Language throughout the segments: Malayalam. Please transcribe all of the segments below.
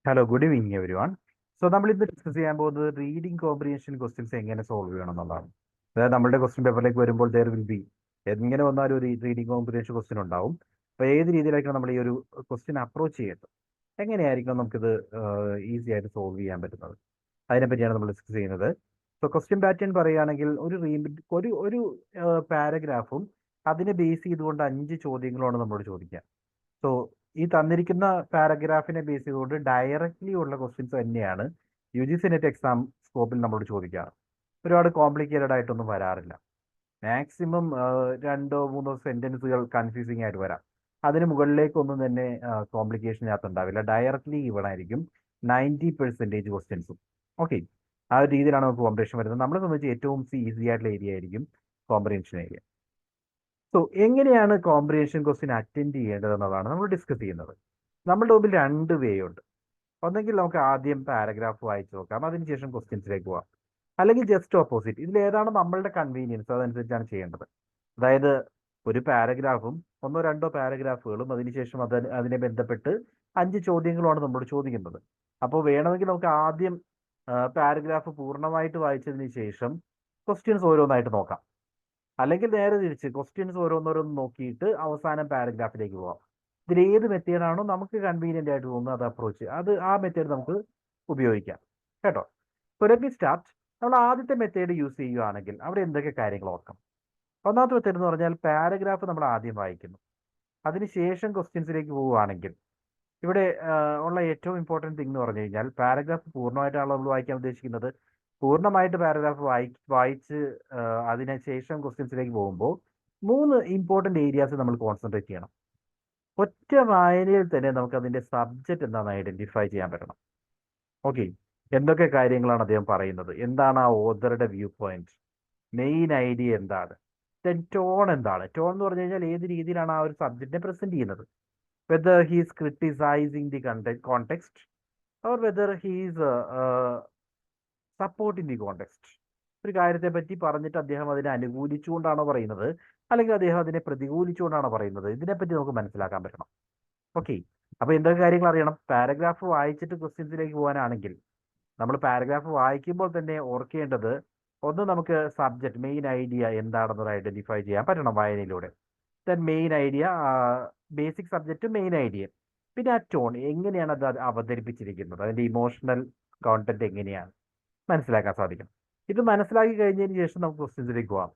Hello, good evening every one. So നമ്മൾ ഇന്ന് ഡിസ്കസ് ചെയ്യാൻ പോകുന്നത് റീഡിംഗ് കോമ്പ്രിഹെൻഷൻ ക്വസ്റ്റ്യൻസ് എങ്ങനെ സോൾവ് ചെയ്യണം എന്നുള്ളതാണ്. അതായത് നമ്മുടെ ക്വസ്റ്റ്യൻ പേപ്പറിലേക്ക് വരുമ്പോൾ ദർ വിൽ ബി എങ്ങനെ വന്നാലും ഒരു റീഡിംഗ് കോമ്പ്രിഹെൻഷൻ ക്വസ്റ്റ്യൻ ഉണ്ടാവും. അപ്പോൾ ഏത് രീതിയിലായിരിക്കണം നമ്മൾ ഈ ഒരു ക്വസ്റ്റ്യൻ അപ്രോച്ച് ചെയ്യേണ്ടത്, എങ്ങനെയായിരിക്കണം നമുക്കിത് ഈസി ആയിട്ട് സോൾവ് ചെയ്യാൻ പറ്റുന്നത്, അതിനെപ്പറ്റിയാണ് നമ്മൾ ഡിസ്കസ് ചെയ്യുന്നത്. സോ ക്വസ്റ്റ്യൻ പാറ്റേൺ പറയുകയാണെങ്കിൽ ഒരു പാരഗ്രാഫും അതിനെ ബേസ് ചെയ്തുകൊണ്ട് 5 ചോദ്യങ്ങളാണ് നമ്മളോട് ചോദിക്കുക. സോ ഈ തന്നിരിക്കുന്ന പാരഗ്രാഫിനെ ബേസ് ചെയ്തുകൊണ്ട് ഡയറക്റ്റ്ലി ഉള്ള ക്വസ്റ്റ്യൻസ് തന്നെയാണ് UGC നെറ്റ് എക്സാം സ്കോപ്പിൽ നമ്മളോട് ചോദിക്കാറ്. ഒരുപാട് കോംപ്ലിക്കേറ്റഡ് ആയിട്ടൊന്നും വരാറില്ല. മാക്സിമം 2-3 സെന്റൻസുകൾ കൺഫ്യൂസിങ് ആയിട്ട് വരാം. അതിന് മുകളിലേക്കൊന്നും തന്നെ കോംപ്ലിക്കേഷൻ ഉണ്ടാവില്ല. ഡയറക്റ്റ്ലി ഇവണായിരിക്കും 90% ക്വസ്റ്റ്യൻസും. ഓക്കെ, ആ ഒരു രീതിയിലാണ് നമുക്ക് കോമ്പിനേഷൻ വരുന്നത്. നമ്മളെ സംബന്ധിച്ച് ഏറ്റവും ഈസി ആയിട്ടുള്ള ഏരിയ ആയിരിക്കും കോമ്പിനേഷൻ ഏരിയ. സോ എങ്ങനെയാണ് കോമ്പ്രിഹെൻഷൻ ക്വസ്റ്റ്യൻ അറ്റൻഡ് ചെയ്യേണ്ടത് എന്നതാണ് നമ്മൾ ഡിസ്കസ് ചെയ്യുന്നത്. നമ്മുടെ മുമ്പിൽ 2 വേ ഉണ്ട്. ഒന്നെങ്കിൽ നമുക്ക് ആദ്യം പാരഗ്രാഫ് വായിച്ചു നോക്കാം, അതിനുശേഷം ക്വസ്റ്റ്യൻസിലേക്ക് പോവാം. അല്ലെങ്കിൽ ജസ്റ്റ് ഓപ്പോസിറ്റ്, ഇതിൽ ഏതാണ് നമ്മളുടെ കൺവീനിയൻസ് അതനുസരിച്ചാണ് ചെയ്യേണ്ടത്. അതായത് ഒരു പാരഗ്രാഫും 1-2 പാരഗ്രാഫുകളും അതിനുശേഷം അതിനെ ബന്ധപ്പെട്ട് 5 ചോദ്യങ്ങളുമാണ് നമ്മളോട് ചോദിക്കുന്നത്. അപ്പോൾ വേണമെങ്കിൽ നമുക്ക് ആദ്യം പാരഗ്രാഫ് പൂർണ്ണമായിട്ട് വായിച്ചതിന് ശേഷം ക്വസ്റ്റ്യൻസ് ഓരോന്നായിട്ട് നോക്കാം. അല്ലെങ്കിൽ നേരെ തിരിച്ച് ക്വസ്റ്റ്യൻസ് ഓരോന്നോരോന്ന് നോക്കിയിട്ട് അവസാനം പാരഗ്രാഫിലേക്ക് പോവാം. ഇതിൽ ഏത് മെത്തേഡാണോ നമുക്ക് കൺവീനിയൻ്റ് ആയിട്ട് തോന്നുന്നത് ആ മെത്തേഡ് നമുക്ക് ഉപയോഗിക്കാം കേട്ടോ. So let me start. നമ്മൾ ആദ്യത്തെ മെത്തേഡ് യൂസ് ചെയ്യുകയാണെങ്കിൽ അവിടെ എന്തൊക്കെ കാര്യങ്ങൾ ഓർക്കാം. ഒന്നാമത്തെ മെത്തേഡ് എന്ന് പറഞ്ഞാൽ പാരഗ്രാഫ് നമ്മൾ ആദ്യം വായിക്കുന്നു, അതിനുശേഷം ക്വസ്റ്റ്യൻസിലേക്ക് പോവുകയാണെങ്കിൽ ഇവിടെ ഉള്ള ഏറ്റവും ഇമ്പോർട്ടൻറ്റ് തിങ് എന്ന് പറഞ്ഞു കഴിഞ്ഞാൽ പാരഗ്രാഫ് പൂർണ്ണമായിട്ടാണല്ലോ നമ്മൾ വായിക്കാൻ ഉദ്ദേശിക്കുന്നത്. പൂർണ്ണമായിട്ട് പാരഗ്രാഫ് വായിച്ച് അതിന് ശേഷം ക്വസ്റ്റ്യൻസിലേക്ക് പോകുമ്പോൾ 3 ഇമ്പോർട്ടൻ്റ് ഏരിയാസ് നമ്മൾ കോൺസെൻട്രേറ്റ് ചെയ്യണം. ഒറ്റ വായനയിൽ തന്നെ നമുക്ക് അതിൻ്റെ സബ്ജക്റ്റ് എന്താണെന്ന് ഐഡൻറ്റിഫൈ ചെയ്യാൻ പറ്റണം. ഓക്കെ, എന്തൊക്കെ കാര്യങ്ങളാണ് അദ്ദേഹം പറയുന്നത്, എന്താണ് ആ ഓഥറുടെ വ്യൂ പോയിന്റ്, മെയിൻ ഐഡിയ എന്താണ്, ദെൻ ടോൺ എന്താണ്. ടോൺ എന്ന് പറഞ്ഞു കഴിഞ്ഞാൽ ഏത് രീതിയിലാണ് ആ ഒരു സബ്ജക്റ്റിനെ പ്രസൻറ്റ് ചെയ്യുന്നത്. Whether he is criticising the context or whether he is support in the context. ഒരു കാര്യത്തെ പറ്റി പറഞ്ഞിട്ട് അദ്ദേഹം അതിനെ അനുകൂലിച്ചുകൊണ്ടാണോ പറയുന്നത്, അല്ലെങ്കിൽ അദ്ദേഹം അതിനെ പ്രതികൂലിച്ചുകൊണ്ടാണോ പറയുന്നത്, ഇതിനെപ്പറ്റി നമുക്ക് മനസ്സിലാക്കാൻ പറ്റണം. ഓക്കെ, അപ്പോൾ എന്തൊക്കെ കാര്യങ്ങൾ അറിയണം. പാരഗ്രാഫ് വായിച്ചിട്ട് ക്വസ്റ്റ്യൻസിലേക്ക് പോകാനാണെങ്കിൽ നമ്മൾ പാരഗ്രാഫ് വായിക്കുമ്പോൾ തന്നെ ഓർക്കേണ്ടത്, ഒന്ന് നമുക്ക് സബ്ജക്റ്റ് മെയിൻ ഐഡിയ എന്താണെന്നത് ഐഡന്റിഫൈ ചെയ്യാൻ പറ്റണം വായനയിലൂടെ. Then main idea, basic subject, main idea, പിന്നെ ആ ടോൺ എങ്ങനെയാണ് അത് അവതരിപ്പിച്ചിരിക്കുന്നത്, അതിൻ്റെ ഇമോഷണൽ കോണ്ടന്റ് എങ്ങനെയാണ് മനസ്സിലാക്കാൻ സാധിക്കും. ഇത് മനസ്സിലാക്കി കഴിഞ്ഞതിന് ശേഷം നമുക്ക് ക്വസ്റ്റ്യൻസിലേക്ക് പോകാം.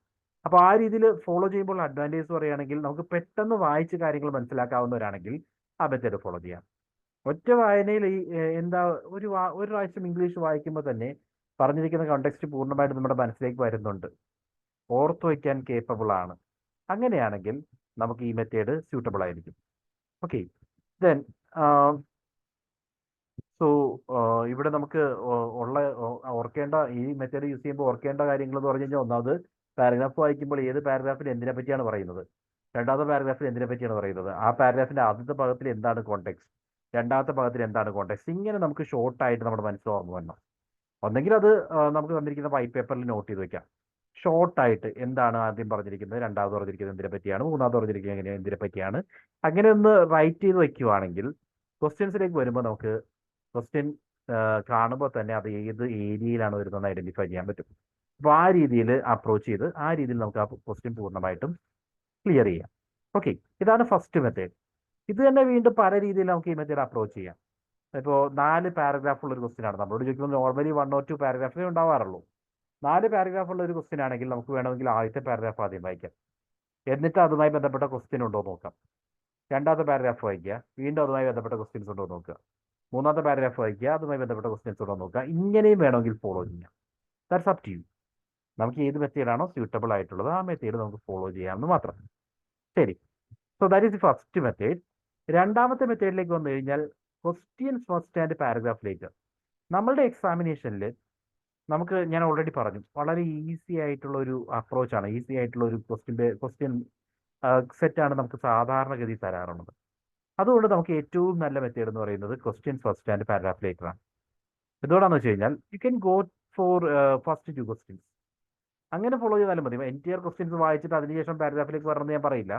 അപ്പോൾ ആ രീതിയിൽ ഫോളോ ചെയ്യുമ്പോൾ അഡ്വാൻറ്റേജ് പറയുകയാണെങ്കിൽ നമുക്ക് പെട്ടെന്ന് വായിച്ച് കാര്യങ്ങൾ മനസ്സിലാക്കാവുന്നവരാണെങ്കിൽ ആ മെത്തേഡ് ഫോളോ ചെയ്യാം. ഒറ്റ വായനയിൽ എന്താ ഒരു പ്രാവശ്യം ഇംഗ്ലീഷ് വായിക്കുമ്പോൾ തന്നെ പറഞ്ഞിരിക്കുന്ന കോണ്ടെക്സ്റ്റ് പൂർണ്ണമായിട്ട് നമ്മുടെ മനസ്സിലേക്ക് വരുന്നുണ്ട്, ഓർത്തു വയ്ക്കാൻ കേപ്പബിൾ ആണ്. അങ്ങനെയാണെങ്കിൽ നമുക്ക് ഈ മെത്തേഡ് സ്യൂട്ടബിൾ ആയിരിക്കും. ഓക്കെ, ദെൻ സോ ഇവിടെ നമുക്ക് ഓർക്കേണ്ട, ഈ മെത്തേഡ് യൂസ് ചെയ്യുമ്പോൾ ഓർക്കേണ്ട കാര്യങ്ങൾ എന്ന് പറഞ്ഞു കഴിഞ്ഞാൽ, ഒന്നാമത് പാരഗ്രാഫ് വായിക്കുമ്പോൾ ഏത് പാരഗ്രാഫിൽ എന്തിനെ പറ്റിയാണ് പറയുന്നത്, രണ്ടാമത്തെ പാരഗ്രാഫിൽ എന്തിനെ പറ്റിയാണ് പറയുന്നത്, ആ പാരഗ്രാഫിൻ്റെ ആദ്യത്തെ ഭാഗത്തിൽ എന്താണ് കോണ്ടെക്സ്റ്റ്, രണ്ടാമത്തെ ഭാഗത്തിൽ എന്താണ് കോണ്ടെക്സ്റ്റ്, ഇങ്ങനെ നമുക്ക് ഷോർട്ടായിട്ട് നമ്മുടെ മനസ്സിൽ ഓർമ്മ വരണം. ഒന്നെങ്കിൽ അത് നമുക്ക് തന്നിരിക്കുന്ന വൈറ്റ് പേപ്പറിൽ നോട്ട് ചെയ്ത് വെക്കാം. ഷോർട്ടായിട്ട് എന്താണ് ആദ്യം പറഞ്ഞിരിക്കുന്നത്, രണ്ടാമത് പറഞ്ഞിരിക്കുന്നത് എന്തിനെ പറ്റിയാണ്, മൂന്നാമത് പറഞ്ഞിരിക്കുന്നത് എന്തിനെ പറ്റിയാണ്, അങ്ങനെ ഒന്ന് റൈറ്റ് ചെയ്ത് വയ്ക്കുവാണെങ്കിൽ ക്വസ്റ്റ്യൻസിലേക്ക് വരുമ്പോൾ നമുക്ക് ക്വസ്റ്റ്യൻ കാണുമ്പോൾ തന്നെ അത് ഏത് ഏരിയയിലാണ് വരുന്നതെന്ന് ഐഡന്റിഫൈ ചെയ്യാൻ പറ്റും. അപ്പോൾ ആ രീതിയിൽ അപ്രോച്ച് ചെയ്ത് ആ രീതിയിൽ നമുക്ക് ആ ക്വസ്റ്റ്യൻ പൂർണ്ണമായിട്ടും ക്ലിയർ ചെയ്യാം. ഓക്കെ, ഇതാണ് ഫസ്റ്റ് മെത്തേഡ്. ഇത് തന്നെ വീണ്ടും പല രീതിയിൽ നമുക്ക് ഈ മെത്തേഡ് അപ്രോച്ച് ചെയ്യാം. ഇപ്പോൾ 4 പാരഗ്രാഫ് ഉള്ള ഒരു ക്വസ്റ്റ്യൻ ആണ്, നമ്മളോട് ചോദിക്കുന്നത് നോർമലി 1 or 2 പാരഗ്രാഫേ ഉണ്ടാവാറുള്ളൂ. 4 പാരഗ്രാഫ് ഉള്ള ഒരു ക്വസ്റ്റ്യൻ ആണെങ്കിൽ നമുക്ക് വേണമെങ്കിൽ ആദ്യത്തെ പാരഗ്രാഫ് ആദ്യം വായിക്കാം, എന്നിട്ട് അതുമായി ബന്ധപ്പെട്ട ക്വസ്റ്റ്യൻ ഉണ്ടോ നോക്കാം. രണ്ടാമത്തെ പാരഗ്രാഫ് വായിക്കുക, വീണ്ടും അതുമായി ബന്ധപ്പെട്ട ക്വസ്റ്റ്യൻസ് ഉണ്ടോ നോക്കുക. മൂന്നാമത്തെ പാരഗ്രാഫ് വായിക്കുക, അതുമായി ബന്ധപ്പെട്ട ക്വസ്റ്റ്യൻസ് ഉണ്ടോ നോക്കുക. ഇങ്ങനെയും വേണമെങ്കിൽ ഫോളോ ചെയ്യാം. That's up to you. നമുക്ക് ഏത് മെത്തേഡാണോ സ്യൂട്ടബിൾ ആയിട്ടുള്ളത് ആ മെത്തേഡ് നമുക്ക് ഫോളോ ചെയ്യാമെന്ന് മാത്രം. ശരി, so that is the first method. രണ്ടാമത്തെ മെത്തേഡിലേക്ക് വന്നു കഴിഞ്ഞാൽ ക്വസ്റ്റ്യൻസ് ഫസ്റ്റ് ആൻഡ് പാരഗ്രാഫിലേക്ക്. നമ്മളുടെ എക്സാമിനേഷനിൽ ഞാൻ ഓൾറെഡി പറഞ്ഞു, വളരെ ഈസി ആയിട്ടുള്ള ഒരു അപ്രോച്ചാണ്, ഈസി ആയിട്ടുള്ള ഒരു ക്വസ്റ്റ്യൻ സെറ്റാണ് നമുക്ക് സാധാരണഗതി തരാറുള്ളത്. അതുകൊണ്ട് നമുക്ക് ഏറ്റവും നല്ല മെത്തേഡ് എന്ന് പറയുന്നത് ക്വസ്റ്റ്യൻസ് ഫസ്റ്റ് ആൻഡ് പാരഗ്രാഫിലേക്കാണ്. എന്തുകൊണ്ടാന്ന് വെച്ച് കഴിഞ്ഞാൽ you can go for first 2 questions, അങ്ങനെ ഫോളോ ചെയ്താലും മതി. എൻറ്റിയർ ക്വസ്റ്റ്യൻസ് വായിച്ചിട്ട് അതിനുശേഷം പാരഗ്രാഫിലേക്ക് വരണമെന്ന് ഞാൻ പറയില്ല.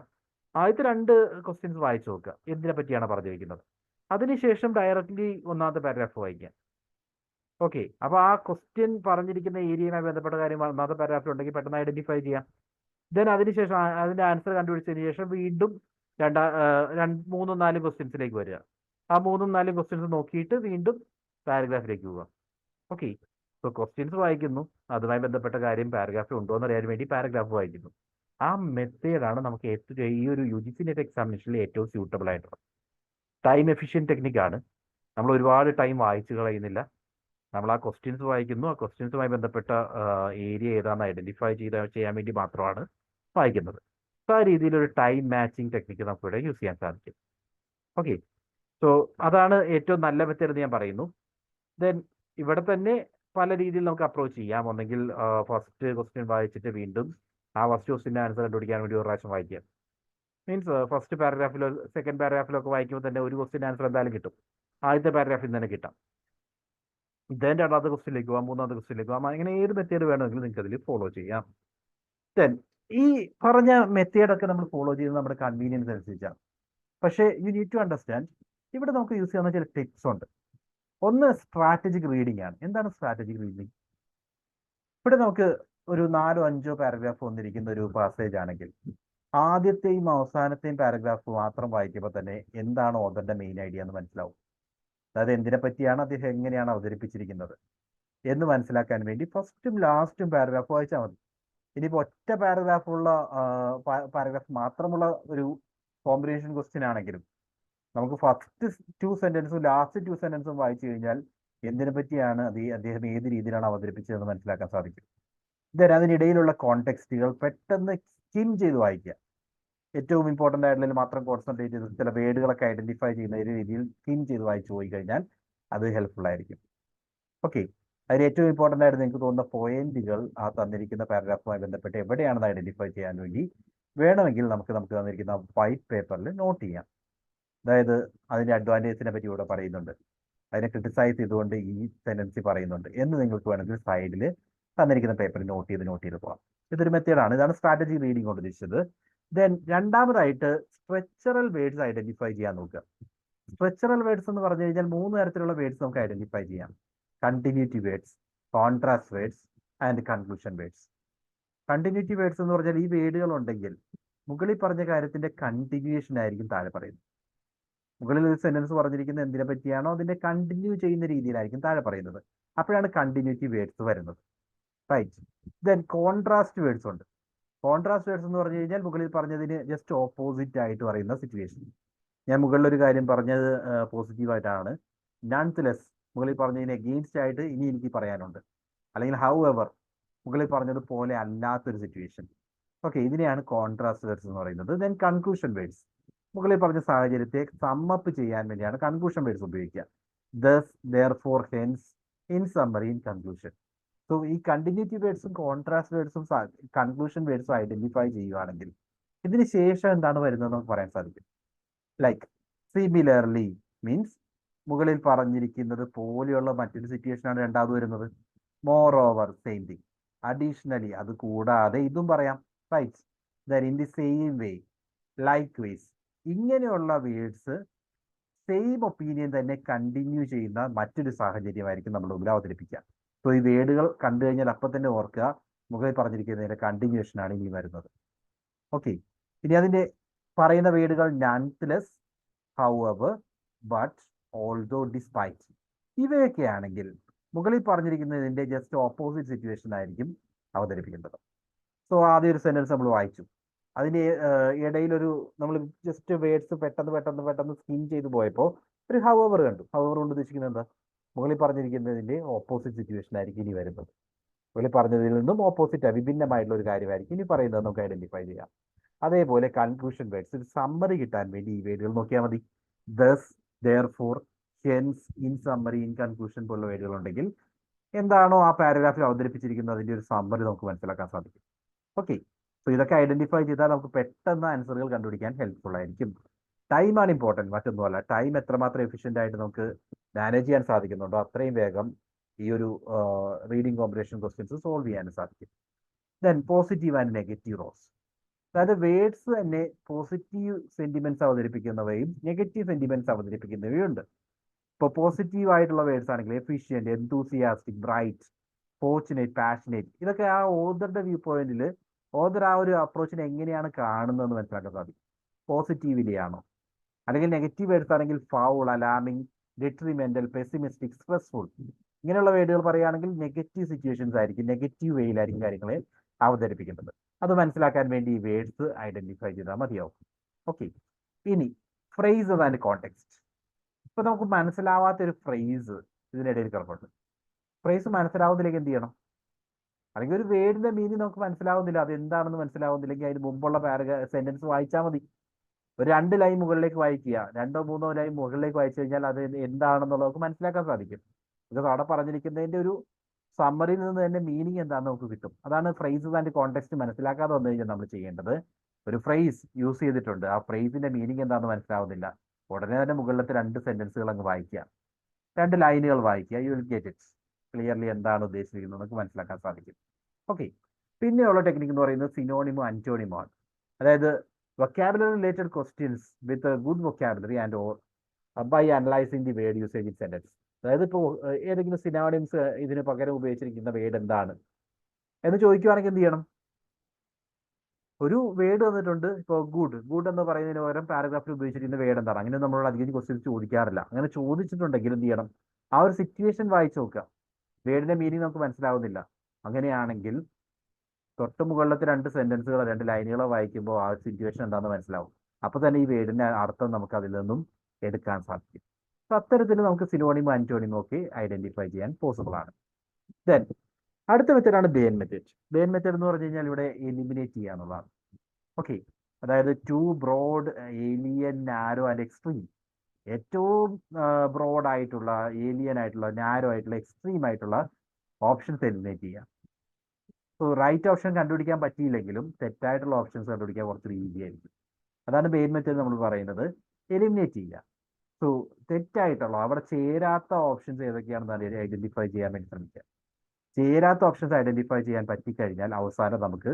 ആദ്യത്തെ 2 ക്വസ്റ്റ്യൻസ് വായിച്ചു നോക്കുക, എന്തിനെ പറ്റിയാണ് പറഞ്ഞിരിക്കുന്നത്. അതിനുശേഷം ഡയറക്റ്റ്ലി ഒന്നാമത്തെ പാരഗ്രാഫ് വായിക്കാം. ഓക്കെ, അപ്പോൾ ആ ക്വസ്റ്റ്യൻ പറഞ്ഞിരിക്കുന്ന ഏരിയയുമായി ബന്ധപ്പെട്ട കാര്യം ഒന്നാമത്തെ പാരഗ്രാഫിൽ ഉണ്ടെങ്കിൽ പെട്ടെന്ന് ഐഡന്റിഫൈ ചെയ്യാം. ദെൻ അതിനുശേഷം അതിന്റെ ആൻസർ കണ്ടുപിടിച്ചതിന് ശേഷം വീണ്ടും മൂന്നും നാലും ക്വസ്റ്റ്യൻസിലേക്ക് വരിക. ആ മൂന്നും നാലും ക്വസ്റ്റ്യൻസ് നോക്കിയിട്ട് വീണ്ടും പാരഗ്രാഫിലേക്ക് പോവുക. ഓക്കെ, ഇപ്പോൾ ക്വസ്റ്റ്യൻസ് വായിക്കുന്നു, അതുമായി ബന്ധപ്പെട്ട കാര്യം പാരഗ്രാഫിൽ ഉണ്ടോ എന്ന് അറിയാൻ വേണ്ടി പാരഗ്രാഫ് വായിക്കുന്നു. ആ മെത്തേഡാണ് നമുക്ക് ഏറ്റവും ഈ ഒരു UGC നെറ്റ് എക്സാമിനേഷനിൽ ഏറ്റവും സ്യൂട്ടബിൾ ആയിട്ടുള്ളത്. ടൈം എഫിഷ്യൻറ്റ് ടെക്നിക്കാണ്. നമ്മൾ ഒരുപാട് ടൈം വായിച്ചു കളയുന്നില്ല. നമ്മൾ ആ ക്വസ്റ്റ്യൻസ് വായിക്കുന്നു, ആ ക്വസ്റ്റ്യൻസുമായി ബന്ധപ്പെട്ട ഏരിയ ഏതാണെന്ന് ഐഡന്റിഫൈ ചെയ്യാൻ വേണ്ടി മാത്രമാണ് വായിക്കുന്നത്. അപ്പോൾ ആ രീതിയിലൊരു ടൈം മാച്ചിങ് ടെക്നിക്ക് നമുക്കിവിടെ യൂസ് ചെയ്യാൻ സാധിക്കും. ഓക്കെ, സോ അതാണ് ഏറ്റവും നല്ല മെത്തേഡ് എന്ന് ഞാൻ പറയുന്നു. ദെൻ ഇവിടെ തന്നെ പല രീതിയിൽ നമുക്ക് അപ്രോച്ച് ചെയ്യാം. ഒന്നെങ്കിൽ ഫസ്റ്റ് ക്വസ്റ്റ്യൻ വായിച്ചിട്ട് വീണ്ടും ആ ഫസ്റ്റ് ക്വസ്റ്റ്യൻ്റെ ആൻസർ കണ്ടുപിടിക്കാൻ വേണ്ടി ഒരു പ്രാവശ്യം വായിക്കുക. മീൻസ് ഫസ്റ്റ് പാരഗ്രാഫിലോ സെക്കൻഡ് പാരഗ്രാഫിലോ ഒക്കെ വായിക്കുമ്പോൾ തന്നെ ഒരു ക്വസ്റ്റ്യൻ ആൻസർ എന്തായാലും കിട്ടും. ആദ്യത്തെ പാരഗ്രാഫിൽ തന്നെ കിട്ടാം. ദെൻ രണ്ടാമത്തെ ക്വസ്റ്റ്യനിലേക്ക് പോകാം, മൂന്നാമത്തെ ക്വസ്റ്റ്യനിലേക്ക് പോകാം. അങ്ങനെ ഏത് മെത്തേഡ് വേണമെങ്കിലും നിങ്ങൾക്ക് അതിൽ ഫോളോ ചെയ്യാം. ദെൻ ഈ പറഞ്ഞ മെത്തേഡൊക്കെ നമ്മൾ ഫോളോ ചെയ്യുന്നത് നമ്മുടെ കൺവീനിയൻസ് അനുസരിച്ചാണ്. പക്ഷേ യു നീഡ് ടു അണ്ടർസ്റ്റാൻഡ്, ഇവിടെ നമുക്ക് യൂസ് ചെയ്യുന്ന ചില ടിപ്സ് ഉണ്ട്. ഒന്ന് സ്ട്രാറ്റജിക് റീഡിംഗ് ആണ്. എന്താണ് സ്ട്രാറ്റജിക് റീഡിംഗ്? ഇവിടെ നമുക്ക് ഒരു 4-5 പാരഗ്രാഫ് വന്നിരിക്കുന്ന ഒരു പാസേജ് ആണെങ്കിൽ ആദ്യത്തെയും അവസാനത്തെയും പാരഗ്രാഫ് മാത്രം വായിക്കുമ്പോൾ തന്നെ എന്താണ് ഓഥറിന്റെ മെയിൻ ഐഡിയ എന്ന് മനസ്സിലാവും. അതായത് എന്തിനെ പറ്റിയാണ് അദ്ദേഹം എങ്ങനെയാണ് അവതരിപ്പിച്ചിരിക്കുന്നത് എന്ന് മനസ്സിലാക്കാൻ വേണ്ടി ഫസ്റ്റും ലാസ്റ്റും പാരഗ്രാഫ് വായിച്ചാൽ മതി. ഇനിയിപ്പോൾ ഒറ്റ പാരഗ്രാഫ് മാത്രമുള്ള ഒരു കോമ്പിനേഷൻ ക്വസ്റ്റ്യൻ ആണെങ്കിലും നമുക്ക് ഫസ്റ്റ് 2 സെന്റൻസും ലാസ്റ്റ് 2 സെന്റൻസും വായിച്ചു കഴിഞ്ഞാൽ എന്തിനെ പറ്റിയാണ് അദ്ദേഹം ഏത് രീതിയിലാണ് അവതരിപ്പിച്ചതെന്ന് മനസ്സിലാക്കാൻ സാധിക്കും. ദെൻ അതിനിടയിലുള്ള കോണ്ടെക്സ്റ്റുകൾ പെട്ടെന്ന് സ്കിം ചെയ്ത് വായിക്കുക. ഏറ്റവും ഇമ്പോർട്ടൻ്റ് ആയിട്ടുള്ളതിൽ മാത്രം കോൺസെൻട്രേറ്റ് ചെയ്ത് ചില വേർഡുകളൊക്കെ ഐഡന്റിഫൈ ചെയ്യുന്ന ഒരു രീതിയിൽ സ്കിം ചെയ്ത് വായിച്ചു പോയി കഴിഞ്ഞാൽ അത് ഹെൽപ്ഫുൾ ആയിരിക്കും. ഓക്കെ, അതിൽ ഏറ്റവും ഇമ്പോർട്ടൻ്റ് ആയിട്ട് നിങ്ങൾക്ക് തോന്നുന്ന പോയിന്റുകൾ ആ തന്നിരിക്കുന്ന പാരഗ്രാഫുമായി ബന്ധപ്പെട്ട് എവിടെയാണെന്ന് ഐഡന്റിഫൈ ചെയ്യാൻ വേണ്ടി വേണമെങ്കിൽ നമുക്ക് തന്നിരിക്കുന്ന വൈറ്റ് പേപ്പറിൽ നോട്ട് ചെയ്യാം. അതായത് അതിൻ്റെ അഡ്വാൻറ്റേജിനെ പറ്റി ഇവിടെ പറയുന്നുണ്ട്, അതിനെ ക്രിട്ടിസൈസ് ചെയ്തുകൊണ്ട് ഈ സെന്റൻസി പറയുന്നുണ്ട് എന്ന് നിങ്ങൾക്ക് വേണമെങ്കിൽ സൈഡിൽ തന്നിരിക്കുന്ന പേപ്പറിൽ നോട്ട് ചെയ്ത് പോകാം. ഇതൊരു മെത്തേഡാണ്. ഇതാണ് സ്ട്രാറ്റജി റീഡിംഗ് കൊണ്ട് ഉദ്ദേശിച്ചത്. ദെൻ രണ്ടാമതായിട്ട് സ്ട്രക്ചറൽ വേർഡ്സ് ഐഡന്റിഫൈ ചെയ്യാൻ നോക്കുക. സ്ട്രക്ചറൽ വേർഡ്സ് എന്ന് പറഞ്ഞു കഴിഞ്ഞാൽ 3 തരത്തിലുള്ള വേർഡ്സ് നമുക്ക് ഐഡന്റിഫൈ ചെയ്യാം. Continuity words, contrast words and conclusion words. Continuity words എന്ന് പറഞ്ഞാൽ ഈ വേർഡുകൾ ഉണ്ടെങ്കിൽ മുകളിൽ പറഞ്ഞ കാര്യത്തിന്റെ കണ്ടിന്യൂഷൻ ആയിരിക്കും താഴെ പറയുന്നത്. മുകളിൽ ഒരു സെന്റൻസ് പറഞ്ഞിരിക്കുന്നത് എന്തിനെ പറ്റിയാണോ അതിന്റെ കണ്ടിന്യൂ ചെയ്യുന്ന രീതിയിലായിരിക്കും താഴെ പറയുന്നത്. അപ്പോഴാണ് കണ്ടിന്യൂറ്റി വേർഡ്സ് വരുന്നത്. റൈറ്റ്. ദെൻ കോൺട്രാസ്റ്റ് വേർഡ്സ് ഉണ്ട്. കോൺട്രാസ്റ്റ് വേർഡ്സ് എന്ന് പറഞ്ഞു കഴിഞ്ഞാൽ മുകളിൽ പറഞ്ഞതിന് ജസ്റ്റ് ഓപ്പോസിറ്റ് ആയിട്ട് പറയുന്ന സിറ്റുവേഷൻ. ഞാൻ മുകളിലൊരു കാര്യം പറഞ്ഞത് പോസിറ്റീവായിട്ടാണ്. നൺലെസ് മുകളിൽ പറഞ്ഞതിന് എഗെയിൻസ്റ്റ് ആയിട്ട് ഇനി എനിക്ക് പറയാനുണ്ട്. അല്ലെങ്കിൽ ഹൗ എവർ മുകളിൽ പറഞ്ഞതുപോലെ അല്ലാത്തൊരു സിറ്റുവേഷൻ. ഓക്കെ, ഇതിനെയാണ് കോൺട്രാസ്റ്റ് വേർഡ്സ് എന്ന് പറയുന്നത്. ദെൻ കൺക്ലൂഷൻ വേർഡ്സ് മുകളിൽ പറഞ്ഞ സാഹചര്യത്തെ സമ്മപ്പ് ചെയ്യാൻ വേണ്ടിയാണ് കൺക്ലൂഷൻ വേർഡ്സ് ഉപയോഗിക്കുക. Thus, therefore, hence, in summary, in conclusion. So ഈ കണ്ടിന്യൂറ്റി വേർഡ്സും കോൺട്രാസ്റ്റ് വേർഡ്സും കൺക്ലൂഷൻ വേർഡ്സും ഐഡന്റിഫൈ ചെയ്യുകയാണെങ്കിൽ ഇതിന് ശേഷം എന്താണ് വരുന്നത് നമുക്ക് പറയാൻ സാധിക്കും. ലൈക്ക് സിമിലർലി മീൻസ് മുകളിൽ പറഞ്ഞിരിക്കുന്നത് പോലെയുള്ള മറ്റൊരു സിറ്റുവേഷനാണ് രണ്ടാമത് വരുന്നത്. Moreover same thing. Additionally അത് കൂടാതെ ഇതും പറയാം. Right. Then in the same way, likewise, ഇങ്ങനെയുള്ള വേർഡ്സ് സെയിം ഒപ്പീനിയൻ തന്നെ കണ്ടിന്യൂ ചെയ്യുന്ന മറ്റൊരു സാഹചര്യമായിരിക്കും നമ്മൾ മുമ്പിൽ അവതരിപ്പിക്കുക. സോ ഈ വേർഡുകൾ കണ്ടു കഴിഞ്ഞാൽ അപ്പം തന്നെ ഓർക്കുക മുകളിൽ പറഞ്ഞിരിക്കുന്നതിന്റെ കണ്ടിന്യൂഷനാണ് ഇനി വരുന്നത്. ഓക്കെ, ഇനി അതിന്റെ പറയുന്ന വേർഡുകൾ നൺലെസ്, ഹൗഎവർ, ബട്ട്, ഓൾദോ, ഡിസ്പൈറ്റ് ഇവയൊക്കെ ആണെങ്കിൽ മുകളിൽ പറഞ്ഞിരിക്കുന്നതിന്റെ ജസ്റ്റ് ഓപ്പോസിറ്റ് സിറ്റുവേഷൻ ആയിരിക്കും അവതരിപ്പിക്കേണ്ടത്. സോ ആദ്യം ഒരു സെന്റൻസ് നമ്മൾ വായിച്ചു, അതിന്റെ ഇടയിലൊരു നമ്മൾ ജസ്റ്റ് വേർഡ്സ് പെട്ടെന്ന് സ്കിം ചെയ്ത് പോയപ്പോൾ ഒരു ഹൗഎവർ കണ്ടു. ഹൗഎവർ കൊണ്ട് ഉദ്ദേശിക്കുന്നത് എന്താ? മുകളിൽ പറഞ്ഞിരിക്കുന്നതിന്റെ ഓപ്പോസിറ്റ് സിറ്റുവേഷൻ ആയിരിക്കും ഇനി വരുന്നത്. മുകളിൽ പറഞ്ഞതിൽ നിന്നും ഓപ്പോസിറ്റ് വിഭിന്നമായിട്ടുള്ള ഒരു കാര്യമായിരിക്കും ഇനി പറയുന്നത് നമുക്ക് ഐഡന്റിഫൈ ചെയ്യാം. അതേപോലെ കൺക്ലൂഷൻ വേർഡ്സ്, ഒരു സമ്മറി കിട്ടാൻ വേണ്ടി ഈ വേർഡുകൾ നോക്കിയാൽ മതി. Thus, therefore, hence, in summary, in conclusion പോലുള്ള വേർഡുകൾ ഉണ്ടെങ്കിൽ എന്താണോ ആ പാരഗ്രാഫിൽ അവതരിപ്പിച്ചിരിക്കുന്നത് അതിന്റെ ഒരു സമ്മറി നമുക്ക് മനസ്സിലാക്കാൻ സാധിക്കും. ഓക്കെ, സോ ഇതൊക്കെ ഐഡന്റിഫൈ ചെയ്താൽ നമുക്ക് പെട്ടെന്ന് ആൻസറുകൾ കണ്ടുപിടിക്കാൻ ഹെൽപ്ഫുൾ ആയിരിക്കും. ടൈമാണ് ഇമ്പോർട്ടൻറ്റ്, മറ്റൊന്നുമല്ല. ടൈം എത്രമാത്രം എഫിഷ്യൻ്റ് ആയിട്ട് നമുക്ക് മാനേജ് ചെയ്യാൻ സാധിക്കുന്നുണ്ടോ അത്രയും വേഗം ഈ ഒരു റീഡിംഗ് കോമ്പിനേഷൻ ക്വസ്റ്റ്യൻസ് സോൾവ് ചെയ്യാൻ സാധിക്കും. Then positive and negative rose. അതായത് വേർഡ്സ് തന്നെ പോസിറ്റീവ് സെന്റിമെന്റ്സ് അവതരിപ്പിക്കുന്നവയും നെഗറ്റീവ് സെന്റിമെന്റ്സ് അവതരിപ്പിക്കുന്നവയും ഉണ്ട്. ഇപ്പോൾ പോസിറ്റീവ് ആയിട്ടുള്ള വേർഡ്സ് ആണെങ്കിൽ efficient, enthusiastic, bright, fortunate, passionate, ഇതൊക്കെ ആ ഓതറുടെ വ്യൂ പോയിന്റിൽ ഓതർ ആ ഒരു അപ്രോച്ചിനെ എങ്ങനെയാണ് കാണുന്നതെന്ന് മനസ്സിലാക്കാൻ സാധിക്കും. പോസിറ്റീവിലി ആണോ? അല്ലെങ്കിൽ നെഗറ്റീവ് വേർഡ്സ് ആണെങ്കിൽ foul, alarming, detrimental, pessimistic, stressful, ഇങ്ങനെയുള്ള വേർഡുകൾ പറയുകയാണെങ്കിൽ നെഗറ്റീവ് സിറ്റുവേഷൻസ് ആയിരിക്കും, നെഗറ്റീവ് വേയിലായിരിക്കും കാര്യങ്ങളെ അവതരിപ്പിക്കുന്നത്. അത് മനസ്സിലാക്കാൻ വേണ്ടി ഈ വേർഡ്സ് ഐഡന്റിഫൈ ചെയ്താൽ മതിയാവും. ഓക്കെ, ഇനി ഫ്രേസസ് ആൻഡ് കോണ്ടെക്സ്റ്റ്. ഇപ്പൊ നമുക്ക് മനസ്സിലാവാത്ത ഒരു ഫ്രേസ് ഇതിനിടയിൽ കിടപ്പുണ്ട്. ഫ്രേസ് മനസ്സിലാവുന്നില്ലെങ്കിൽ എന്ത് ചെയ്യണം? അല്ലെങ്കിൽ ഒരു വേർഡിന്റെ മീനിങ് നമുക്ക് മനസ്സിലാവുന്നില്ല, അത് എന്താണെന്ന് മനസ്സിലാവുന്നില്ലെങ്കിൽ അതിന് മുമ്പുള്ള സെന്റൻസ് വായിച്ചാൽ മതി. ഒരു 2 ലൈൻ മുകളിലേക്ക് വായിക്കുക, 2-3 ലൈൻ മുകളിലേക്ക് വായിച്ചു കഴിഞ്ഞാൽ അത് എന്താണെന്നുള്ളത് നമുക്ക് മനസ്സിലാക്കാൻ സാധിക്കും. ഇത് അവിടെ പറഞ്ഞിരിക്കുന്നതിന്റെ ഒരു സമ്മറിയിൽ നിന്ന് തന്നെ മീനിങ് എന്താണെന്ന് നമുക്ക് കിട്ടും. അതാണ് ഫ്രേസസ് ആൻഡ് കോണ്ടെക്സ്റ്റ് മനസ്സിലാക്കാതെ വന്നു കഴിഞ്ഞാൽ നമ്മൾ ചെയ്യേണ്ടത്. ഒരു ഫ്രേസ് യൂസ് ചെയ്തിട്ടുണ്ട്, ആ ഫ്രേസിന്റെ മീനിങ് എന്താണെന്ന് മനസ്സിലാവുന്നില്ല, ഉടനെ തന്നെ മുകളിലത്തെ 2 സെന്റൻസുകൾ അങ്ങ് വായിക്കുക, 2 ലൈനുകൾ വായിക്കുക, you will get it clearly എന്താണ് ഉദ്ദേശിച്ചിരിക്കുന്നത് നമുക്ക് മനസ്സിലാക്കാൻ സാധിക്കും. ഓക്കെ, പിന്നെയുള്ള ടെക്നിക്ക് എന്ന് പറയുന്നത് സിനോണിമോ അന്റോണിമോ ആണ്. അതായത് vocabulary related questions with a good vocabulary and or by analyzing the word usage in sentence. അതായത് ഇപ്പോൾ ഏതെങ്കിലും സിനോണിംസ് ഇതിന് പകരം ഉപയോഗിച്ചിരിക്കുന്ന വേർഡ് എന്താണ് എന്ന് ചോദിക്കുവാണെങ്കിൽ എന്ത് ചെയ്യണം? ഒരു വേർഡ് തന്നിട്ടുണ്ട്, ഇപ്പോൾ ഗുഡ് എന്ന് പറയുന്നതിന് പകരം പാരഗ്രാഫിൽ ഉപയോഗിച്ചിരിക്കുന്ന വേർഡ് എന്താണ്? അങ്ങനെ നമ്മളോട് അധികം ക്വസ്റ്റ്യൻസ് ചോദിക്കാറില്ല. അങ്ങനെ ചോദിച്ചിട്ടുണ്ടെങ്കിൽ എന്ത് ചെയ്യണം? ആ ഒരു സിറ്റുവേഷൻ വായിച്ചു നോക്കുക. വേർഡിന്റെ മീനിങ് നമുക്ക് മനസ്സിലാവുന്നില്ല, അങ്ങനെയാണെങ്കിൽ തൊട്ട് മുകളിലത്തെ 2 സെന്റൻസുകളോ 2 ലൈനുകളോ വായിക്കുമ്പോൾ ആ സിറ്റുവേഷൻ എന്താണെന്ന് മനസ്സിലാവും. അപ്പൊ തന്നെ ഈ വേർഡിന്റെ അർത്ഥം നമുക്ക് അതിൽ നിന്നും എടുക്കാൻ സാധിക്കും. അപ്പൊ അത്തരത്തിൽ നമുക്ക് സിനോണിമോ അന്റോണിമോ ഒക്കെ ഐഡന്റിഫൈ ചെയ്യാൻ പോസിബിൾ ആണ്. ദെൻ അടുത്ത മെത്തേഡാണ് ബെയിൻ മെത്തേഡ്. ബെയിൻ മെത്തേഡ് എന്ന് പറഞ്ഞു കഴിഞ്ഞാൽ ഇവിടെ എലിമിനേറ്റ് ചെയ്യാന്നുള്ളതാണ്. ഓക്കെ, അതായത് too broad, alien, narrow and extreme. ഏറ്റവും ബ്രോഡ് ആയിട്ടുള്ള, ഏലിയൻ ആയിട്ടുള്ള, നാരോ ആയിട്ടുള്ള, എക്സ്ട്രീം ആയിട്ടുള്ള ഓപ്ഷൻസ് എലിമിനേറ്റ് ചെയ്യുക. റൈറ്റ് ഓപ്ഷൻ കണ്ടുപിടിക്കാൻ പറ്റിയില്ലെങ്കിലും തെറ്റായിട്ടുള്ള ഓപ്ഷൻസ് കണ്ടുപിടിക്കാൻ കുറച്ച് ഈസി ആയിരിക്കും. അതാണ് ബെയിൻ മെത്തേഡ് നമ്മൾ പറയുന്നത്, എലിമിനേറ്റ് ചെയ്യുക. സോ തെറ്റായിട്ടുള്ള, അവിടെ ചേരാത്ത ഓപ്ഷൻസ് ഏതൊക്കെയാണെന്ന് ഐഡന്റിഫൈ ചെയ്യാൻ വേണ്ടി ശ്രമിക്കുക. ചേരാത്ത ഓപ്ഷൻസ് ഐഡന്റിഫൈ ചെയ്യാൻ പറ്റിക്കഴിഞ്ഞാൽ അവസാനം നമുക്ക്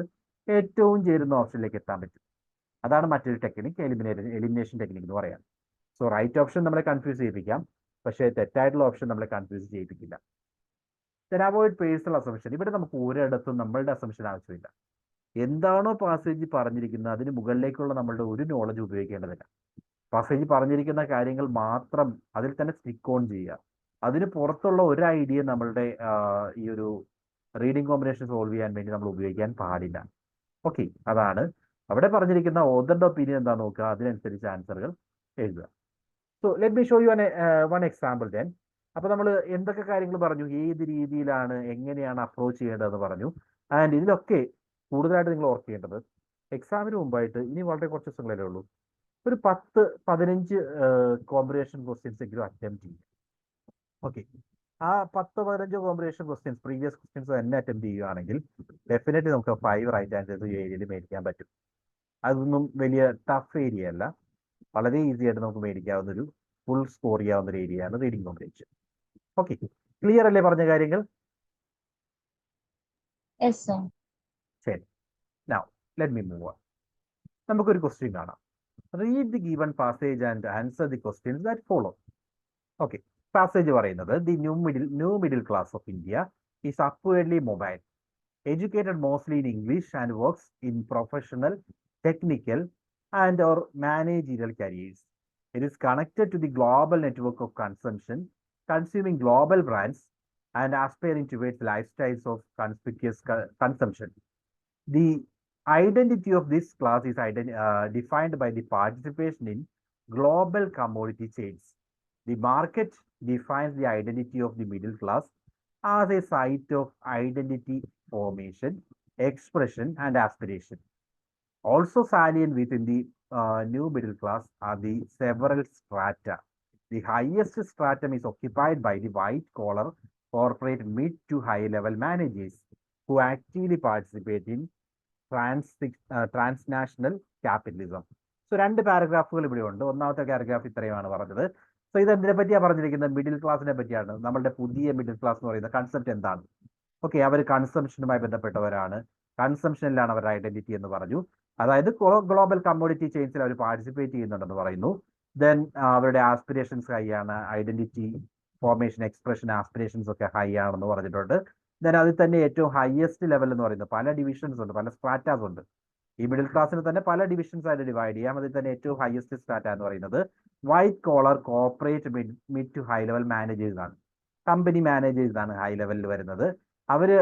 ഏറ്റവും ചേരുന്ന ഓപ്ഷനിലേക്ക് എത്താൻ പറ്റും. അതാണ് മറ്റൊരു ടെക്നിക്ക്, എലിമിനേഷൻ ടെക്നിക്ക് എന്ന് പറയാം. സോ റൈറ്റ് ഓപ്ഷൻ നമ്മളെ കൺഫ്യൂസ് ചെയ്യിപ്പിക്കാം, പക്ഷേ തെറ്റായിട്ടുള്ള ഓപ്ഷൻ നമ്മളെ കൺഫ്യൂസ് ചെയ്യിപ്പിക്കില്ല. Avoid personal assumption. ഇവിടെ നമുക്ക് ഒരിടത്തും നമ്മളുടെ അസംഷൻ ആവശ്യമില്ല. എന്താണോ പാസേജ് പറഞ്ഞിരിക്കുന്നത് അതിന് മുകളിലേക്കുള്ള നമ്മളുടെ ഒരു നോളജ് ഉപയോഗിക്കേണ്ടതില്ല. പാസേജ് പറഞ്ഞിരിക്കുന്ന കാര്യങ്ങൾ മാത്രം അതിൽ തന്നെ സ്റ്റിക്ക് ഓൺ ചെയ്യുക. അതിന് പുറത്തുള്ള ഒരു ഐഡിയ നമ്മളുടെ ഈ ഒരു റീഡിംഗ് കോമ്പിനേഷൻ സോൾവ് ചെയ്യാൻ വേണ്ടി നമ്മൾ ഉപയോഗിക്കാൻ പാടില്ല. ഓക്കെ, അതാണ് അവിടെ പറഞ്ഞിരിക്കുന്ന ഓതറുടെ ഒപ്പീനിയൻ എന്താ നോക്കുക, അതിനനുസരിച്ച് ആൻസറുകൾ എഴുതുക. So let me show you one example then. അപ്പൊ നമ്മൾ എന്തൊക്കെ കാര്യങ്ങൾ പറഞ്ഞു, ഏത് രീതിയിലാണ് എങ്ങനെയാണ് അപ്രോച്ച് ചെയ്യേണ്ടതെന്ന് പറഞ്ഞു. ആൻഡ് ഇതിലൊക്കെ കൂടുതലായിട്ട് നിങ്ങൾ ഓർക്കേണ്ടത് എക്സാമിന് മുമ്പായിട്ട് ഇനി വളരെ കുറച്ച് ദിവസങ്ങളല്ലേ ഉള്ളൂ, ഒരു 10-15 കോമ്പിനേഷൻ ക്വസ്റ്റ്യൻസ് എങ്കിലും അറ്റംപ്റ്റ് ചെയ്യും. ഓക്കെ, ആ 10-15 കോമ്പിനേഷൻ ക്വസ്റ്റ്യൻസ് പ്രീവിയസ് ക്വസ്റ്റ്യൻസ് തന്നെ അറ്റംപ്റ്റ് ചെയ്യുകയാണെങ്കിൽ ഡെഫിനറ്റ്ലി നമുക്ക് 5 റൈറ്റ് ആൻസേഴ്സ് ഈ ഏരിയയിൽ മേടിക്കാൻ പറ്റും. അതൊന്നും വലിയ ടഫ് ഏരിയ അല്ല, വളരെ ഈസി ആയിട്ട് നമുക്ക് മേടിക്കാവുന്ന ഒരു ഫുൾ സ്കോർ ചെയ്യാവുന്ന ഒരു ഏരിയയാണ് റീഡിംഗ് കോമ്പിനേഷൻ. ഓക്കെ, ക്ലിയർ അല്ലേ പറഞ്ഞ കാര്യങ്ങൾ? ശരി, now let me move on. നമുക്കൊരു ക്വസ്റ്റ്യൻ കാണാം. Read the given passage and answer the questions that follow. Okay, passage പറയുന്നത് the new middle class of India is upwardly mobile, educated mostly in English and works in professional, technical, and or managerial careers. It is connected to the global network of consumption, consuming global brands and aspiring towards lifestyles of conspicuous consumption. The identity of this class is defined by the participation in global commodity chains. The market defines the identity of the middle class as a site of identity formation, expression, and aspiration. Also salient within the new middle class are the several strata. The highest stratum is occupied by the white-collar corporate mid to high-level managers who actively participate in transnational capitalism. So 2 പാരഗ്രാഫുകൾ ഇവിടെ ഉണ്ട്. ഒന്നാമത്തെ പാരഗ്രാഫ് ഇത്രയുമാണ് പറഞ്ഞത്. സോ ഇത് എന്തിനെ പറ്റിയാണ് പറഞ്ഞിരിക്കുന്നത്? മിഡിൽ ക്ലാസിനെ പറ്റിയാണ്. നമ്മളുടെ പുതിയ മിഡിൽ ക്ലാസ് എന്ന് പറയുന്ന കൺസെപ്റ്റ് എന്താണ്? ഓക്കെ, അവർ കൺസംഷനുമായി ബന്ധപ്പെട്ടവരാണ്, കൺസംഷനിലാണ് അവരുടെ ഐഡന്റിറ്റി എന്ന് പറഞ്ഞു. അതായത് ഗ്ലോബൽ കമ്മോഡിറ്റി ചെയിൻസിൽ അവർ പാർട്ടിസിപ്പേറ്റ് ചെയ്യുന്നുണ്ടെന്ന് പറയുന്നു. ദെൻ അവരുടെ ആസ്പിറേഷൻസ് ഹൈ ആണ്, ഐഡന്റിറ്റി ഫോർമേഷൻ എക്സ്പ്രഷൻ ആസ്പിറേഷൻസ് ഒക്കെ ഹൈ ആണെന്ന് പറഞ്ഞിട്ടുണ്ട്. ദെൻ അതിൽ തന്നെ ഏറ്റവും ഹയസ്റ്റ് ലെവൽ എന്ന് പറയുന്നത് പല ഡിവിഷൻസ് ഉണ്ട്, പല സ്ട്രാറ്റാസ് ഉണ്ട്. ഈ മിഡിൽ ക്ലാസ്സിന് തന്നെ പല ഡിവിഷൻസ് ആയിട്ട് ഡിവൈഡ് ചെയ്യാം. അതിൽ തന്നെ ഏറ്റവും ഹയസ്റ്റ് സ്ട്രാറ്റ എന്ന് പറയുന്നത് white collar corporate mid to high level managers ആണ്. കമ്പനി മാനേജേഴ്സ് ആണ് ഹൈ ലെവലിൽ വരുന്നത്. അവര്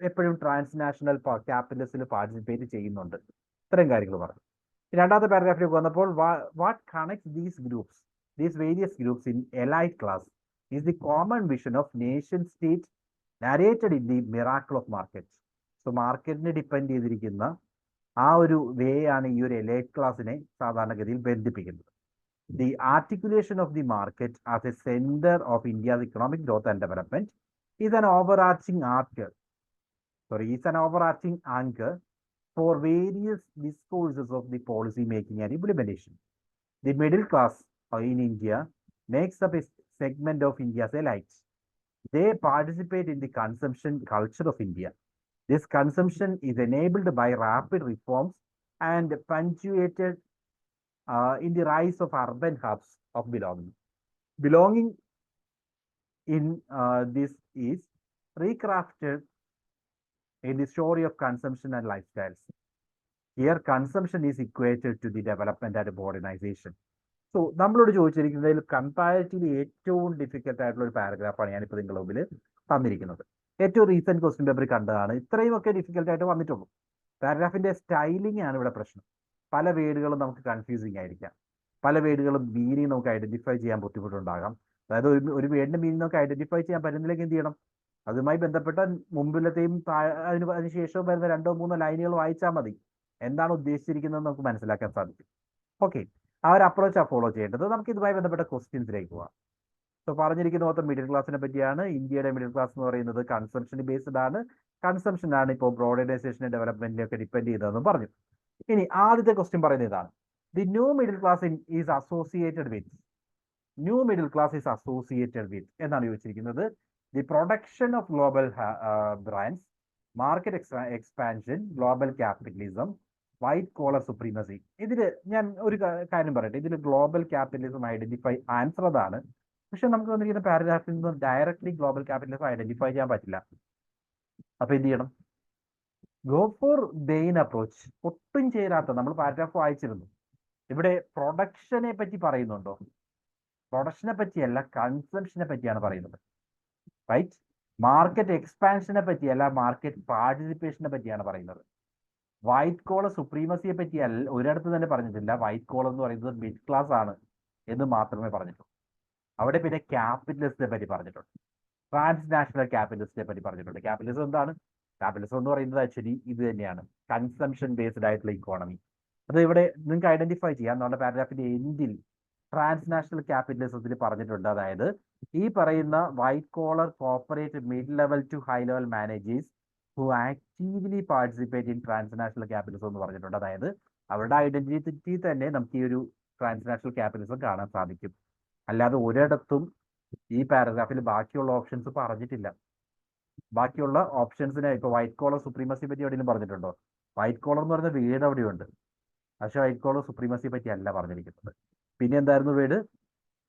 എപ്പോഴും ട്രാൻസ്നാഷണൽ ക്യാപിറ്റൽസിൽ പാർട്ടിസിപ്പേറ്റ് ചെയ്യുന്നുണ്ട്. ഇത്രയും കാര്യങ്ങൾ പറഞ്ഞു. രണ്ടാമത്തെ പാരഗ്രാഫിലേക്ക് വന്നപ്പോൾ what connects these various groups in elite class is the common vision of nation state narrated in the miracle of market. So മാർക്കറ്റിനെ ഡിപ്പെൻഡ് ചെയ്തിരിക്കുന്ന ആ ഒരു വേ ആണ് ഈ ഒരു എലൈറ്റ് ക്ലാസ്സിനെ സാധാരണഗതിയിൽ ബന്ധിപ്പിക്കുന്നത്. The articulation of the market as A centre of India's economic growth and development is an overarching anchor for various discourses of the policy making and implementation. The middle class in India makes up a segment of India's elites. They participate in the consumption culture of India. This consumption is enabled by rapid reforms and punctuated in the rise of urban hubs of belonging. Belonging in this is recrafted in the story of consumption and lifestyles. Here consumption is equated to the development and modernization. So നമ്മളോട് ചോദിച്ചിരിക്കുന്നതിൽ കമ്പാരിറ്റീവ്ലി ഏറ്റവും ഡിഫിക്കൽട്ട് ആയിട്ടുള്ള ഒരു പാരഗ്രാഫാണ് ഞാനിപ്പോൾ നിങ്ങളുടെ മുമ്പിൽ തന്നിരിക്കുന്നത്. ഏറ്റവും റീസെന്റ് ക്വസ്റ്റ്യൻ പേപ്പറിൽ കണ്ടതാണ്. ഇത്രയും ഒക്കെ ഡിഫിക്കൽട്ട് ആയിട്ട് വന്നിട്ടുള്ളൂ. പാരഗ്രാഫിന്റെ സ്റ്റൈലിംഗ് ആണ് ഇവിടെ പ്രശ്നം. പല വേർഡുകളും നമുക്ക് കൺഫ്യൂസിങ് ആയിരിക്കാം, പല വേർഡുകളും മീനിങ് നമുക്ക് ഐഡന്റിഫൈ ചെയ്യാൻ ബുദ്ധിമുട്ടുണ്ടാകാം. അതായത് ഒരു വേർഡിന്റെ മീനിങ് നമുക്ക് ഐഡന്റിഫൈ ചെയ്യാൻ പറ്റുന്നില്ലെങ്കിൽ എന്ത് ചെയ്യണം? അതുമായി ബന്ധപ്പെട്ട മുമ്പിലത്തെയും അതിനുശേഷവും വരുന്ന 2-3 ലൈനുകൾ വായിച്ചാൽ മതി, എന്താണ് ഉദ്ദേശിച്ചിരിക്കുന്നത് നമുക്ക് മനസ്സിലാക്കാൻ സാധിക്കും. ഓക്കെ, ആ ഒരു അപ്രോച്ചാണ് ഫോളോ ചെയ്യേണ്ടത്. നമുക്ക് ഇതുമായി ബന്ധപ്പെട്ട ക്വസ്റ്റ്യൻസിലേക്ക് പോവാം. സോ പറഞ്ഞിരിക്കുന്ന മൊത്തം മിഡിൽ ക്ലാസിനെ പറ്റിയാണ്. ഇന്ത്യയുടെ മിഡിൽ ക്ലാസ് എന്ന് പറയുന്നത് കൺസംഷൻ ബേസ്ഡ് ആണ്. കൺസംഷൻ ആണ് ഇപ്പോൾ ബ്രോഡൈസേഷൻ ഡെവലപ്മെന്റിനൊക്കെ ഡിപ്പെൻഡ് ചെയ്തതെന്ന് പറഞ്ഞു. ഇനി ആദ്യത്തെ ക്വസ്റ്റ്യൻ പറയുന്നത് ഇതാണ്. The new middle class is associated with എന്നാണ് ചോദിച്ചിരിക്കുന്നത്. The production of global brands, market expansion, global capitalism, white collar supremacy. ഇതിൽ ഞാൻ ഒരു കാര്യം പറയട്ടെ. ഇതിൽ ഗ്ലോബൽ ക്യാപിറ്റലിസം ഐഡന്റിഫൈ ആൻസർ അതാണ്. പക്ഷെ നമുക്ക് വന്നിരിക്കുന്ന പാരഗ്രാഫിൽ നിന്ന് ഡയറക്ട്ലി ഗ്ലോബൽ ക്യാപിറ്റലിസം ഐഡന്റിഫൈ ചെയ്യാൻ പറ്റില്ല. അപ്പൊ എന്ത് ചെയ്യണം? ഗോ ഫോർ ബെയിൻ അപ്രോച്ച്. ഒട്ടും ചേരാത്ത, നമ്മൾ പാരഗ്രാഫ് വായിച്ചിരുന്നു. ഇവിടെ പ്രൊഡക്ഷനെ പറ്റി പറയുന്നുണ്ടോ? പ്രൊഡക്ഷനെ പറ്റിയല്ല, കൺസംഷനെ പറ്റിയാണ് പറയുന്നത്. റൈറ്റ്? മാർക്കറ്റ് എക്സ്പാൻഷനെ പറ്റിയല്ല, മാർക്കറ്റ് പാർട്ടിസിപ്പേഷനെ പറ്റിയാണ് പറയുന്നത്. വൈറ്റ് കോളർ സുപ്രീമസിയെ പറ്റിയല്ല, ഒരിടത്ത് തന്നെ പറഞ്ഞിട്ടില്ല. വൈറ്റ് കോളർ എന്ന് പറയുന്നത് മിഡിൽ ക്ലാസ് ആണ് എന്ന് മാത്രമേ പറഞ്ഞിട്ടുള്ളൂ. അവിടെ പിന്നെ ക്യാപിറ്റലിസ്റ്റിനെ പറ്റി പറഞ്ഞിട്ടുണ്ട്, ട്രാൻസ്നാഷണൽ ക്യാപിറ്റലിസ്റ്റിനെ പറ്റി പറഞ്ഞിട്ടുണ്ട്. ക്യാപിറ്റലിസം എന്താണ്? ക്യാപിറ്റലിസം എന്ന് പറയുന്നത് ആക്ച്വലി ഇത് തന്നെയാണ്, കൺസംഷൻ ബേസ്ഡ് ആയിട്ടുള്ള ഇക്കോണമി. അത് ഇവിടെ നിങ്ങൾക്ക് ഐഡന്റിഫൈ ചെയ്യാം. നമ്മുടെ പാരഗ്രാഫിന്റെ എൻഡിൽ ട്രാൻസ്നാഷണൽ ക്യാപിറ്റലിസത്തിൽ പറഞ്ഞിട്ടുണ്ട്. അതായത് ഈ പറയുന്ന white collar corporate mid level to high level managers who actively participate in transnational capitalism എന്ന് പറഞ്ഞിട്ടുണ്ട്. അതായത് അവരുടെ ഐഡന്റിറ്റി തന്നെ നമുക്ക് ഈ ഒരു ട്രാൻസ്നാഷണൽ ക്യാപിറ്റലിസം കാണാൻ സാധിക്കും. അല്ലാതെ ഒരിടത്തും ഈ പാരഗ്രാഫിൽ ബാക്കിയുള്ള ഓപ്ഷൻസ് പറഞ്ഞിട്ടില്ല. ബാക്കിയുള്ള ഓപ്ഷൻസിനെ ഇപ്പോൾ വൈറ്റ് കോളർ സുപ്രീമസി പറ്റി എവിടെയും പറഞ്ഞിട്ടുണ്ടോ? വൈറ്റ് കോളർ എന്ന് പറയുന്ന വേർഡ് അവിടെയുണ്ട്, പക്ഷെ വൈറ്റ് കോളർ സുപ്രീമസി പറ്റി അല്ല പറഞ്ഞിരിക്കുന്നത്. പിന്നെ എന്തായിരുന്നു word?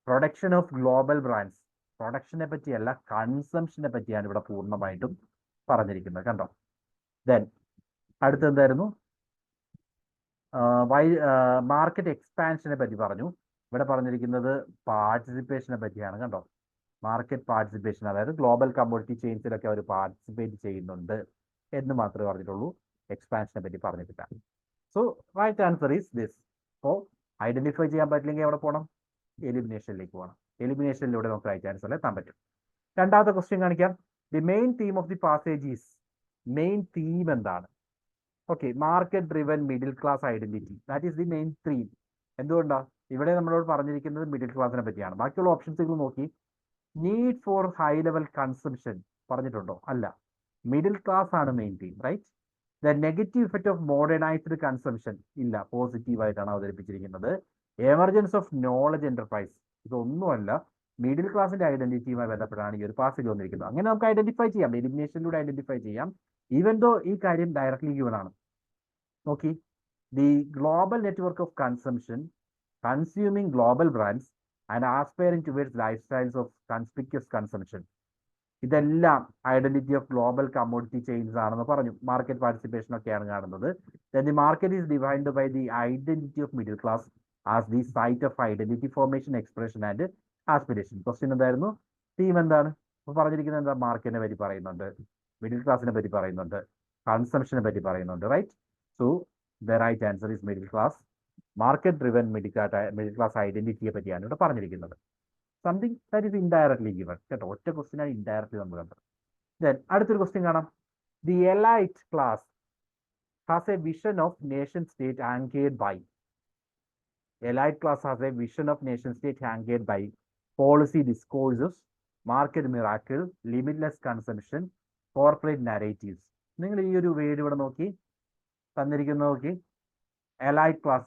Production of global brands. പ്രൊഡക്ഷനെ പറ്റിയല്ല, കൺസംഷനെ പറ്റിയാണ് ഇവിടെ പൂർണ്ണമായിട്ടും പറഞ്ഞിരിക്കുന്നത്. കണ്ടോ? ദെൻ അടുത്ത് എന്തായിരുന്നു? മാർക്കറ്റ് എക്സ്പാൻഷനെ പറ്റി പറഞ്ഞു. ഇവിടെ പറഞ്ഞിരിക്കുന്നത് പാർട്ടിസിപ്പേഷനെ പറ്റിയാണ്. കണ്ടോ? മാർക്കറ്റ് പാർട്ടിസിപ്പേഷൻ, അതായത് ഗ്ലോബൽ കമ്മോഡിറ്റി ചെയിൻസിലൊക്കെ അവർ പാർട്ടിസിപ്പേറ്റ് ചെയ്യുന്നുണ്ട് എന്ന് മാത്രമേ പറഞ്ഞിട്ടുള്ളൂ, എക്സ്പാൻഷനെ പറ്റി പറഞ്ഞിട്ടില്ല. So right answer is this. അപ്പോൾ ഐഡന്റിഫൈ ചെയ്യാൻ പറ്റില്ലെങ്കിൽ എവിടെ പോകണം? എലിമിനേഷനിലേക്ക് പോകണം. എലിമിനേഷനിലൂടെ നമുക്ക് റൈറ്റ് ആൻസറിൽ എത്താൻ പറ്റും. രണ്ടാമത്തെ ക്വസ്റ്റ്യൻ കാണിക്കാം. The main theme of the passage is. Main theme എന്താണ്? Okay, market driven middle class identity, that is the main theme. എന്തുകൊണ്ടാണ്? ഇവിടെ നമ്മളോട് പറഞ്ഞിരിക്കുന്നത് മിഡിൽ ക്ലാസിനെ പറ്റിയാണ്. ബാക്കിയുള്ള ഓപ്ഷൻസുകൾ നോക്കി. Need for high level consumption പറഞ്ഞിട്ടുണ്ടോ? അല്ല, മിഡിൽ ക്ലാസ് ആണ് main theme. Right? The negative effect of modernised consumption ഇല്ല, പോസിറ്റീവായിട്ടാണ് അവതരിപ്പിച്ചിരിക്കുന്നത്. എമർജൻസ് ഓഫ് നോളജ് എന്റർപ്രൈസ് ഇതൊന്നുമല്ല, മിഡിൽ ക്ലാസിന്റെ ഐഡന്റിറ്റിയുമായി ബന്ധപ്പെട്ടാണ് ഈ ഒരു പാസേജ് വന്നിരിക്കുന്നത്. അങ്ങനെ നമുക്ക് ഐഡന്റിഫൈ ചെയ്യാം, എലിമിനേഷനിലൂടെ ഐഡന്റിഫൈ ചെയ്യാം, ഈവൻ ദോ ഈ കാര്യം ഡയറക്ട്ലി ഗിവൺ ആണ്. നോക്കി, the global network of consumption consuming global brands and aspiring towards lifestyles of conspicuous consumption. ഇതെല്ലാം identity of global commodity chains ആണെന്ന് പറഞ്ഞു. മാർക്കറ്റ് പാർട്ടിസിപ്പേഷൻ ഒക്കെയാണ് കാണുന്നത്. Then the market is divided by the identity of middle class as the site of identity formation, expression and aspiration. Question എന്തായിരുന്നു? തീം എന്താണ്? അപ്പോൾ പറഞ്ഞിരിക്കുന്നത് എന്താ? മാർക്കറ്റിനെ പറ്റി പറയുന്നുണ്ട്, മിഡിൽ ക്ലാസിനെ പറ്റി പറയുന്നുണ്ട്, കൺസംഷനെ പറ്റി പറയുന്നുണ്ട്, right? So the right answer is middle class. Market driven middle class ഐഡന്റിറ്റിയെ പറ്റിയാണ് ഇവിടെ പറഞ്ഞിരിക്കുന്നത്. Something that is indirectly given. കേട്ടോ, ഒറ്റ ക്വസ്റ്റ്യനാണ് ഇൻഡയറക്ട്ലി നമ്മൾ കണ്ടത്. ദെൻ അടുത്തൊരു ക്വസ്റ്റ്യൻ കാണാം. The elite class has a vision of nation state anchored by. Elite class has a vision of nation state anchored by policy discourses, market miracle, limitless consumption, corporate narratives. നിങ്ങൾ ഈ ഒരു വേർഡ് ഇവിടെ നോക്കി തന്നിരിക്കുന്നത് നോക്കി. Elite class,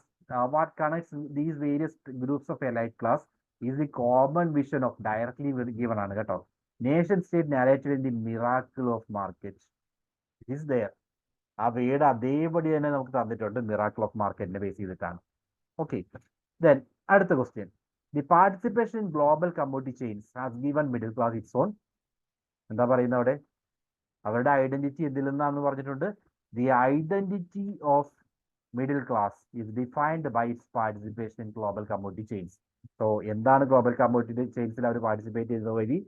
what connects these various groups of elite class is the common vision of directly given ആണ് കേട്ടോ. Nation state narrative in the miracle of market is there. ആ വേർഡ് അതേപടി തന്നെ നമുക്ക് തന്നിട്ടുണ്ട്, മിറാക്കിൾ ഓഫ് മാർക്കറ്റിനെ ബേസ് ചെയ്തിട്ടാണ്. ഓക്കെ, ദെൻ അടുത്ത question. The participation in global commodity chains has given middle class its own. എന്താ പറയുന്നത് അവിടെ? അവരുടെ ഐഡന്റിറ്റി എന്തിൽ നിന്നാണെന്ന് പറഞ്ഞിട്ടുണ്ട്. The identity of middle class is defined by its participation in global commodity chains. So എന്താണ് ഗ്ലോബൽ കമ്മോഡിറ്റി ചെയിൻസിൽ അവർ പാർട്ടിസിപ്പേറ്റ് ചെയ്തത് വഴി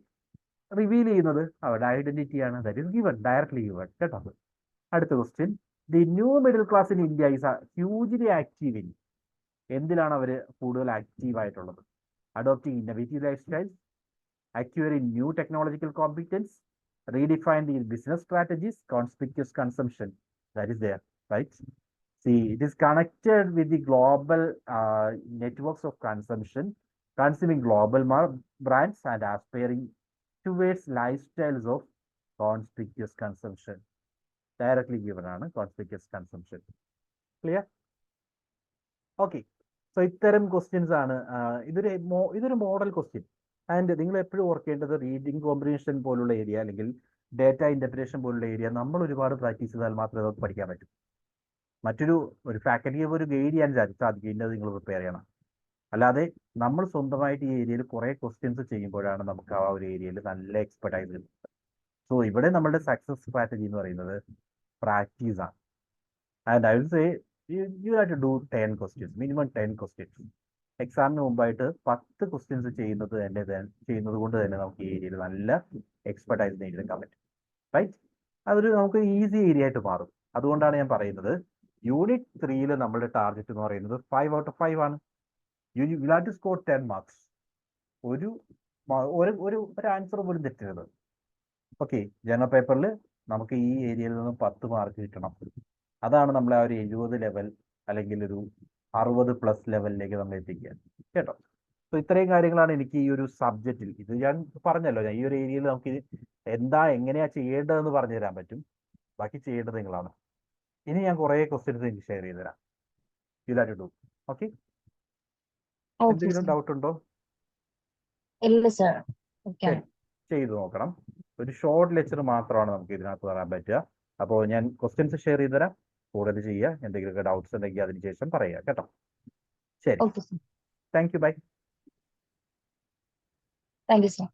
റിവീൽ ചെയ്യുന്നത് അവരുടെ ഐഡന്റിറ്റിയാണ്. That is given, directly given കേട്ടോ. അടുത്ത question. The new middle class in India is hugely active in. എന്തിലാണ് അവർ കൂടുതൽ ആക്റ്റീവ് ആയിട്ടുള്ളത്? Adopting innovative lifestyles, acquiring new technological competence, redefine the business strategies, conspicuous consumption. That is there, right? See, it is connected with the global networks of consumption, consuming global brands and aspiring towards lifestyles of conspicuous consumption. Directly given ആണ് conspicuous consumption. Clear? Okay. So ഇത്തരം ക്വസ്റ്റ്യൻസ് ആണ്. ഇതൊരു മോഡൽ ക്വസ്റ്റ്യൻ. ആൻഡ് നിങ്ങൾ എപ്പോഴും ഓർക്കേണ്ടത് റീഡിംഗ് കോമ്പ്രിഹെൻഷൻ പോലുള്ള ഏരിയ അല്ലെങ്കിൽ ഡേറ്റ ഇന്റർപ്രിറ്റേഷൻ പോലുള്ള ഏരിയ നമ്മൾ ഒരുപാട് പ്രാക്ടീസ് ചെയ്താൽ മാത്രമേ നമുക്ക് പഠിക്കാൻ പറ്റൂ. ഒരു ഫാക്കൽറ്റിയെ ഒരു ഗൈഡ് ചെയ്യാൻ സാധിക്കും, ഇന്നത് നിങ്ങൾ പ്രിപ്പയർ ചെയ്യണം. അല്ലാതെ നമ്മൾ സ്വന്തമായിട്ട് ഈ ഏരിയയിൽ കുറേ ക്വസ്റ്റ്യൻസ് ചെയ്യുമ്പോഴാണ് നമുക്ക് ആ ഒരു ഏരിയയിൽ നല്ല എക്സ്പെർട്ടൈസ് കിട്ടുന്നത്. സോ ഇവിടെ നമ്മളുടെ സക്സസ് സ്ട്രാറ്റജി എന്ന് പറയുന്നത് പ്രാക്ടീസ് ആണ്. And I will say you have to do 10 questions, minimum 10 questions. എക്സാമിന് മുമ്പായിട്ട് 10 ക്വസ്റ്റ്യൻസ് ചെയ്യുന്നത് കൊണ്ട് തന്നെ നമുക്ക് ഈ ഏരിയയിൽ നല്ല എക്സ്പെർട്ടൈസ് നേടിയെടുക്കാൻ പറ്റും, റൈറ്റ്? അതൊരു നമുക്ക് ഈസി ഏരിയ ആയിട്ട് മാറും. അതുകൊണ്ടാണ് ഞാൻ പറയുന്നത് യൂണിറ്റ് 3 നമ്മുടെ ടാർഗറ്റ് എന്ന് പറയുന്നത് 5 out of 5 ആണ്. You will have to score 10 marks. ഒരു ആൻസർ പോലും തെറ്റരുത്. ഓക്കെ, ജനറൽ പേപ്പറിൽ നമുക്ക് ഈ ഏരിയയിൽ നിന്ന് 10 മാർക്ക് കിട്ടണം. അതാണ് നമ്മളെ ആ ഒരു 70 ലെവൽ അല്ലെങ്കിൽ ഒരു 60+ ലെവലിലേക്ക് നമ്മൾ എത്തിക്കുക കേട്ടോ. സോ ഇത്രയും കാര്യങ്ങളാണ് എനിക്ക് ഈ ഒരു സബ്ജക്റ്റിൽ. ഇത് ഞാൻ പറഞ്ഞല്ലോ, ഈ ഒരു ഏരിയയിൽ നമുക്ക് എങ്ങനെയാ ചെയ്യേണ്ടതെന്ന് പറഞ്ഞു തരാൻ പറ്റും. ബാക്കി ചെയ്യേണ്ടത് നിങ്ങളാണ്. ഇനി ഞാൻ കുറേ ക്വസ്റ്റ്യൻസ് എനിക്ക് ഷെയർ ചെയ്ത് തരാം. You have to do. Okay, എന്തെങ്കിലും ഡൗട്ട് ഉണ്ടോ? ഇല്ല സർ. ചെയ്തു നോക്കണം. ഒരു ഷോർട്ട് ലെക്ചർ മാത്രമാണ് നമുക്ക് ഇതിനകത്ത് പറയാൻ പറ്റുക. അപ്പോൾ ഞാൻ ക്വസ്റ്റ്യൻസ് ഷെയർ ചെയ്ത് തരാം, കൂടുതൽ ചെയ്യുക. എന്തെങ്കിലുമൊക്കെ ഡൗട്ട്സ് ഉണ്ടെങ്കിൽ അതിനുശേഷം പറയുക കേട്ടോ. ശരി, thank you, bye. Thank you sir.